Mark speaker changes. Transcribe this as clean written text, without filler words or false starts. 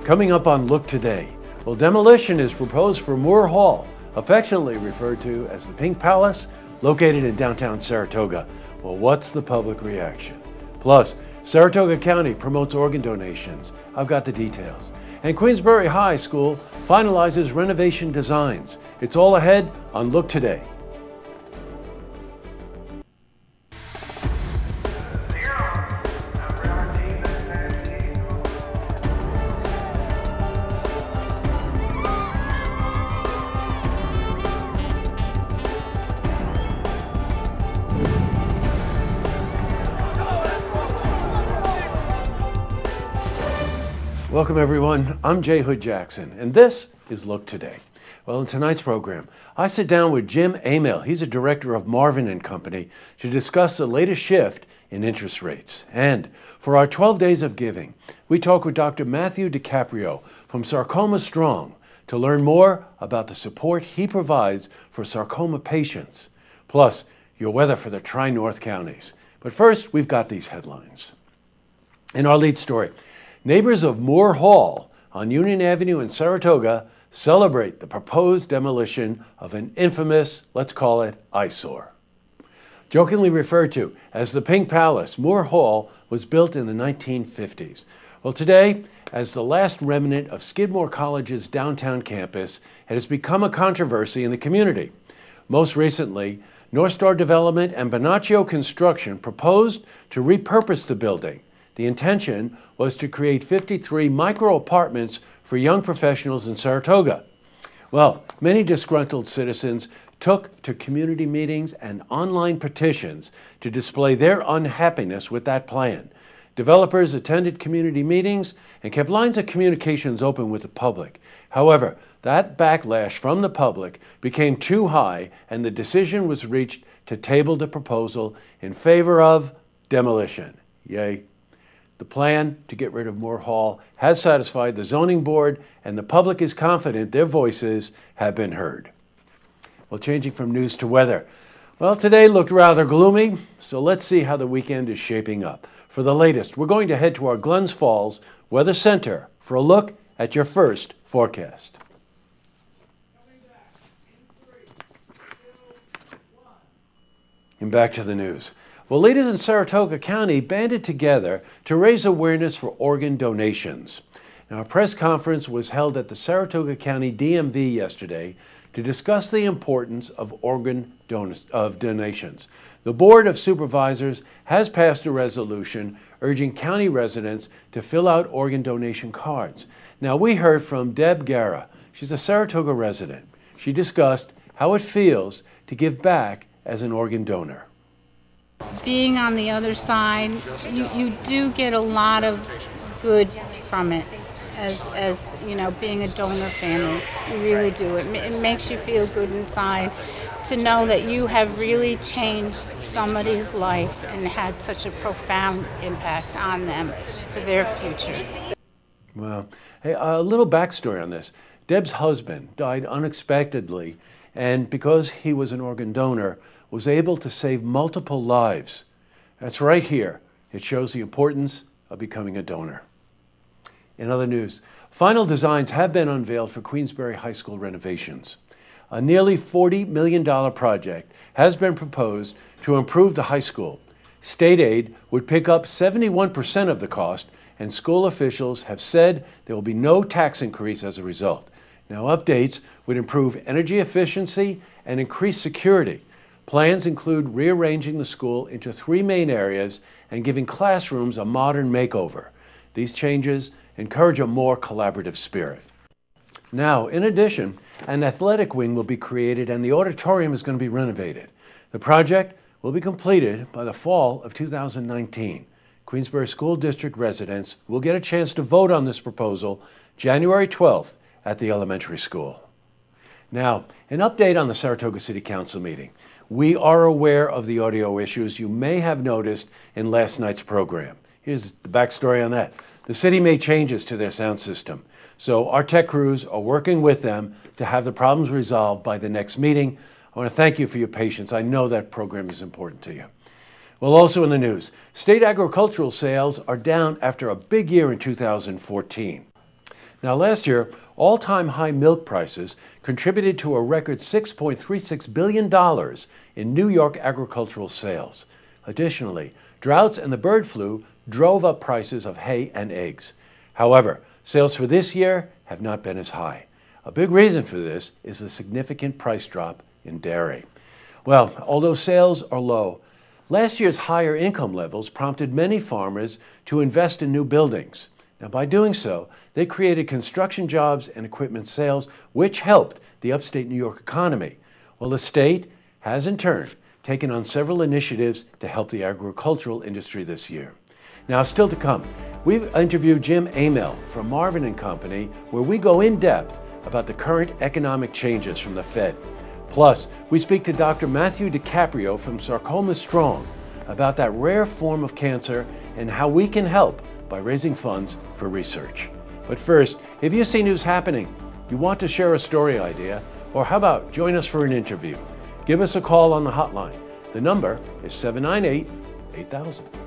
Speaker 1: Coming up on Look Today, well, demolition is proposed for Moore Hall, affectionately referred to as the Pink Palace, located in downtown Saratoga. Well, what's the public reaction? Plus, Saratoga County promotes organ donations. I've got the details. And Queensbury High School finalizes renovation designs. It's all ahead on Look Today. Welcome, everyone. I'm Jay Hood Jackson, and this is Look Today. Well, in tonight's program, I sit down with Jim Amell. He's a director of Marvin & Company to discuss the latest shift in interest rates. And for our 12 Days of Giving, we talk with Dr. Matthew DiCaprio from Sarcoma Strong to learn more about the support he provides for sarcoma patients. Plus, your weather for the Tri-North counties. But first, we've got these headlines. In our lead story, neighbors of Moore Hall on Union Avenue in Saratoga celebrate the proposed demolition of an infamous, let's call it, eyesore. Jokingly referred to as the Pink Palace, Moore Hall was built in the 1950s. Well, today, as the last remnant of Skidmore College's downtown campus, it has become a controversy in the community. Most recently, North Star Development and Bonaccio Construction proposed to repurpose the building. The intention was to create 53 micro-apartments for young professionals in Saratoga. Well, many disgruntled citizens took to community meetings and online petitions to display their unhappiness with that plan. Developers attended community meetings and kept lines of communications open with the public. However, that backlash from the public became too high, and the decision was reached to table the proposal in favor of demolition. Yay. The plan to get rid of Moore Hall has satisfied the zoning board, and the public is confident their voices have been heard. Well, changing from news to weather. Well, today looked rather gloomy, so let's see how the weekend is shaping up. For the latest, we're going to head to our Glens Falls Weather Center for a look at your first forecast. And back to the news. Well, leaders in Saratoga County banded together to raise awareness for organ donations. Now, a press conference was held at the Saratoga County DMV yesterday to discuss the importance of donations. The Board of Supervisors has passed a resolution urging county residents to fill out organ donation cards. Now, we heard from Deb Guerra. She's a Saratoga resident. She discussed how it feels to give back as an organ donor.
Speaker 2: Being on the other side, you do get a lot of good from it as you know, being a donor family. You really do. It makes you feel good inside to know that you have really changed somebody's life and had such a profound impact on them for their future.
Speaker 1: Well, hey, a little backstory on this. Deb's husband died unexpectedly, and because he was an organ donor, was able to save multiple lives. That's right here. It shows the importance of becoming a donor. In other news, final designs have been unveiled for Queensbury High School renovations. A nearly $40 million project has been proposed to improve the high school. State aid would pick up 71% of the cost, and school officials have said there will be no tax increase as a result. Now, updates would improve energy efficiency and increase security. Plans include rearranging the school into 3 main areas and giving classrooms a modern makeover. These changes encourage a more collaborative spirit. Now, in addition, an athletic wing will be created and the auditorium is going to be renovated. The project will be completed by the fall of 2019. Queensbury School District residents will get a chance to vote on this proposal January 12th at the elementary school. Now, an update on the Saratoga City Council meeting. We are aware of the audio issues you may have noticed in last night's program. Here's the backstory on that. The city made changes to their sound system, so our tech crews are working with them to have the problems resolved by the next meeting. I want to thank you for your patience. I know that program is important to you. Well, also in the news, state agricultural sales are down after a big year in 2014. Now, last year, all-time high milk prices contributed to a record $6.36 billion in New York agricultural sales. Additionally, droughts and the bird flu drove up prices of hay and eggs. However, sales for this year have not been as high. A big reason for this is the significant price drop in dairy. Well, although sales are low, last year's higher income levels prompted many farmers to invest in new buildings. Now, by doing so, they created construction jobs and equipment sales, which helped the upstate New York economy. Well, the state has, in turn, taken on several initiatives to help the agricultural industry this year. Now, still to come, we've interviewed Jim Amell from Marvin & Company, where we go in depth about the current economic changes from the Fed. Plus, we speak to Dr. Matthew DiCaprio from Sarcoma Strong about that rare form of cancer and how we can help by raising funds for research. But first, if you see news happening, you want to share a story idea, or how about join us for an interview? Give us a call on the hotline. The number is 798-8000.